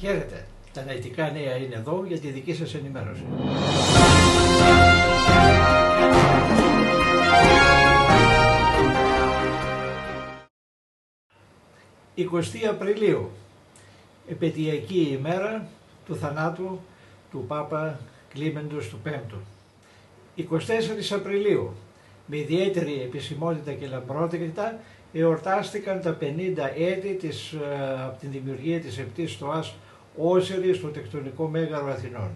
Χαίρετε, τα ναητικά νέα είναι εδώ για τη δική σας ενημέρωση. 20 Απριλίου, επαιτειακή ημέρα του θανάτου του Πάπα Κλίμεντος του Πέμπτου. 24 Απριλίου, με ιδιαίτερη επισημότητα και λαμπρότητα, εορτάστηκαν τα 50 έτη από την δημιουργία της επτής στοάς Όσερη στο τεκτονικό μέγαρο Αθηνών.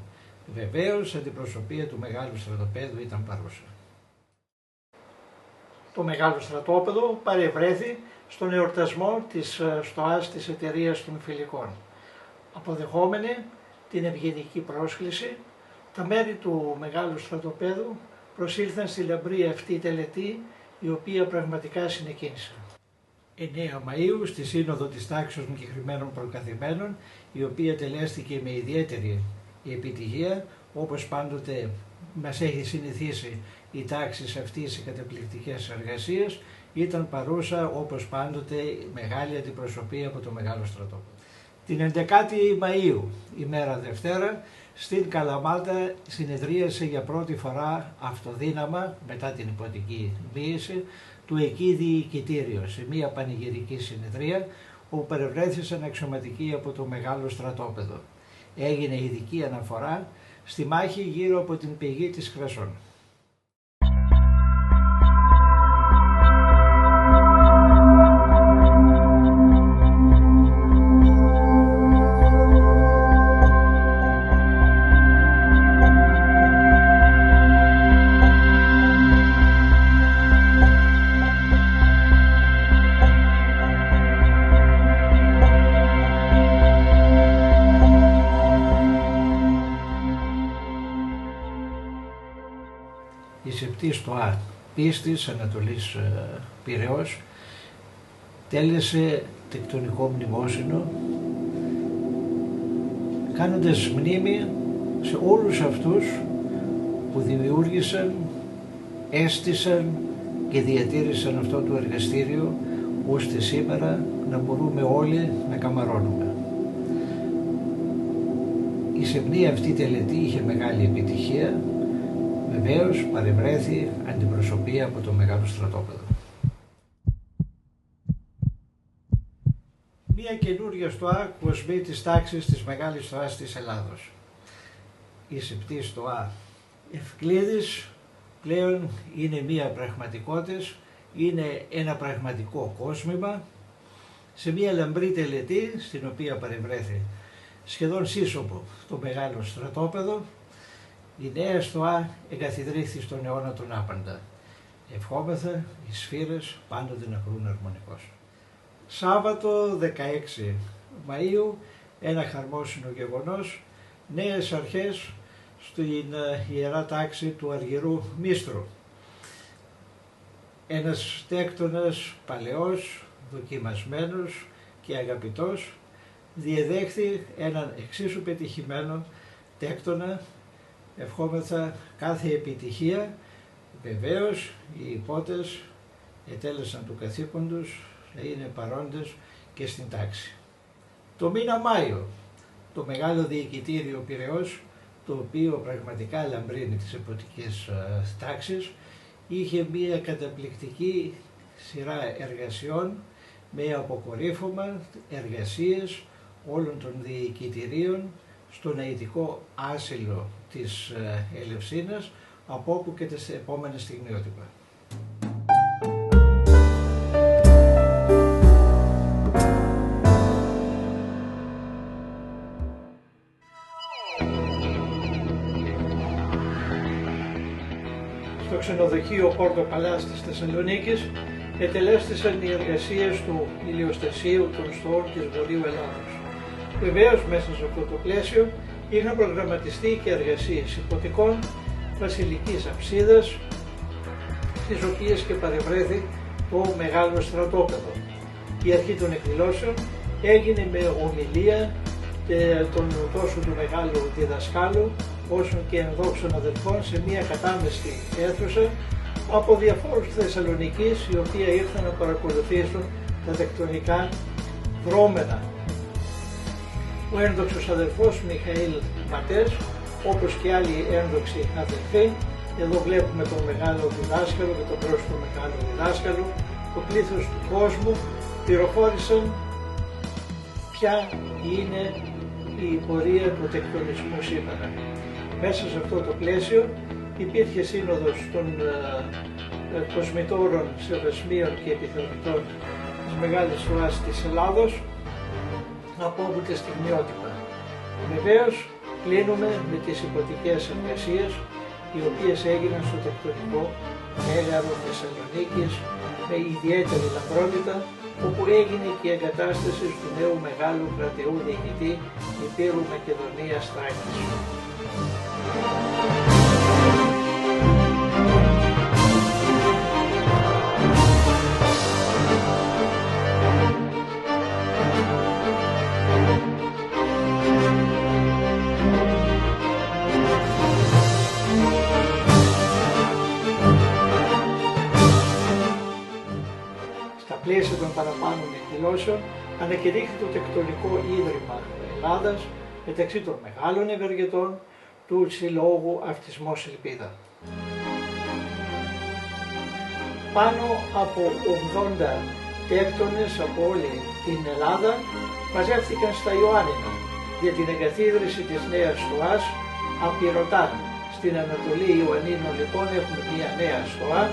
Βεβαίως, αντιπροσωπεία του Μεγάλου Στρατοπέδου ήταν παρούσα. Το Μεγάλο Στρατόπεδο παρευρέθη στον εορτασμό της στοάς της εταιρείας των Φιλικών. Αποδεχόμενοι την ευγενική πρόσκληση, τα μέλη του Μεγάλου Στρατοπέδου προσήλθαν στη λαμπρή αυτή τελετή, η οποία πραγματικά συνεκίνησε. 9 Μαΐου στη Σύνοδο της Τάξης των Κεκριμένων Προκαθημένων, η οποία τελέστηκε με ιδιαίτερη επιτυχία, όπως πάντοτε μας έχει συνηθίσει η τάξη σε αυτές οι καταπληκτικές εργασίες, ήταν παρούσα όπως πάντοτε μεγάλη αντιπροσωπεία από το Μεγάλο Στρατόπεδο. Την 11η Μαΐου, ημέρα Δευτέρα, στην Καλαμάτα συνεδρίασε για πρώτη φορά αυτοδύναμα, μετά την υποτική μοίηση, του εκεί διοικητήριο, σε μια πανηγυρική συνεδρία, όπου παρευρέθησαν αξιωματικοί από το Μεγάλο Στρατόπεδο. Έγινε ειδική αναφορά στη μάχη γύρω από την πηγή της Χρυσών. Η σεπτή στοά Πίστης Ανατολής Πειραιώς τέλεσε τεκτονικό μνημόσυνο, κάνοντας μνήμη σε όλους αυτούς που δημιούργησαν, έστησαν και διατήρησαν αυτό το εργαστήριο, ώστε σήμερα να μπορούμε όλοι να καμαρώνουμε. Η σεμνή αυτή τελετή είχε μεγάλη επιτυχία. Βεβαίως παρευρέθη αντιπροσωπεία από το Μεγάλο Στρατόπεδο. Μία καινούργια στοά κοσμεί της τάξης της Μεγάλης Στοάς της Ελλάδος. Η σεπτή στοά Ευκλήδης πλέον είναι μία πραγματικότητα, είναι ένα πραγματικό κόσμημα σε μία λαμπρή τελετή στην οποία παρευρέθη σχεδόν σύσσωμο το Μεγάλο Στρατόπεδο. Η νέα στοά εγκαθιδρύχθη στον αιώνα των άπαντα. Ευχόμεθα οι σφύρες πάντοτε να κρούν αρμονικώς. Σάββατο 16 Μαΐου, ένα χαρμόσυνο γεγονός, νέες αρχές στην Ιερά Τάξη του Αργυρού Μίστρου. Ένας τέκτονας παλαιός, δοκιμασμένος και αγαπητός, διεδέχθη έναν εξίσου πετυχημένο τέκτονα. Ευχόμεθα κάθε επιτυχία. Βεβαίως οι υπότες ετέλεσαν του καθήκοντος να είναι παρόντες και στην τάξη. Το μήνα Μάιο, το Μεγάλο Διοικητήριο Πειραιώς, το οποίο πραγματικά λαμπρύνει τις εποτικές τάξεις, είχε μία καταπληκτική σειρά εργασιών με αποκορύφωμα εργασίες όλων των διοικητηρίων στο ναητικό άσυλο της Ελευσίνας, από όπου και τις επόμενες στιγμιότυπα. Στο ξενοδοχείο Πόρτο Παλάς της Θεσσαλονίκης ετελέστησαν οι εργασίες του ηλιοστασίου των στοών της Βορείου Ελλάδος. Βεβαίως, μέσα σε αυτό το πλαίσιο είχαν προγραμματιστεί και εργασίες υποτικών βασιλικής αψίδας, στις οποίες και παρευρέθη το Μεγάλο Στρατόπεδο. Η αρχή των εκδηλώσεων έγινε με ομιλία τόσο του μεγάλου διδασκάλου όσο και ενδόξων αδελφών σε μια κατάμεστη αίθουσα από διαφόρους Θεσσαλονικής, οι οποίοι ήρθαν να παρακολουθήσουν τα τεκτονικά δρόμενα. Ο ένδοξος αδελφός Μιχαήλ Ματές, όπως και άλλοι ένδοξοι αδελφοί, εδώ βλέπουμε τον μεγάλο διδάσκαλο και τον πρόσωπο μεγάλο διδάσκαλο, το πλήθος του κόσμου πληροφόρησαν ποια είναι η πορεία του τεκτονισμού σήμερα. Μέσα σε αυτό το πλαίσιο υπήρχε σύνοδος των κοσμητόρων, σεβασμίων και επιθεωρητών της Μεγάλης Στοάς της Ελλάδος από όπου και στιγμιότυπα. Βεβαίως κλείνουμε με τις υποτικές εργασίες οι οποίες έγιναν στο τεκτονικό μέγαρο Θεσσαλονίκης με ιδιαίτερη λαμπρότητα, όπου έγινε και η εγκατάσταση του νέου μεγάλου κρατεού διοικητή Υπήρου Μακεδονίας Θράκης. Στα πλαίσια των παραπάνω εκδηλώσεων ανακηρύχθη το Τεκτονικό Ίδρυμα Ελλάδας μεταξύ των μεγάλων ευεργετών του Συλλόγου Αυτισμός Ελπίδα. Πάνω από 80 τέκτονες από όλη την Ελλάδα μαζεύτηκαν στα Ιωάννινα για την εγκαθίδρυση της Νέας Στοάς Απειρωτά. Στην Ανατολή Ιωαννίνων λοιπόν έχουμε μια νέα Στοά.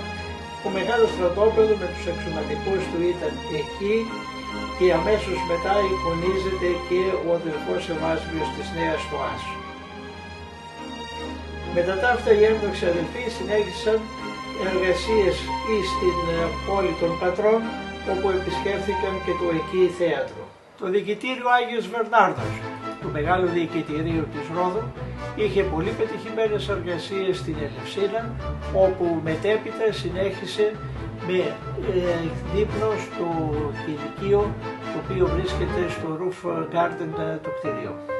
Ο μεγάλος στρατόπεδο με τους αξιωματικούς του ήταν εκεί και αμέσως μετά εικονίζεται και ο αδελφός Ευάσβιος της Νέας Στοάς. Μετά τα αυτά οι ένδοξοι αδελφοί συνέχισαν εργασίες στην πόλη των Πατρών, όπου επισκέφθηκαν και το εκεί θέατρο. Το διοικητήριο Άγιος Βερνάρδος του μεγάλου διοικητηρίου της Ρόδου είχε πολύ πετυχημένες εργασίες στην Ελευσίνα, όπου μετέπειτα συνέχισε με δείπνο στο κηλικείο, το οποίο βρίσκεται στο roof garden του κτηρίου.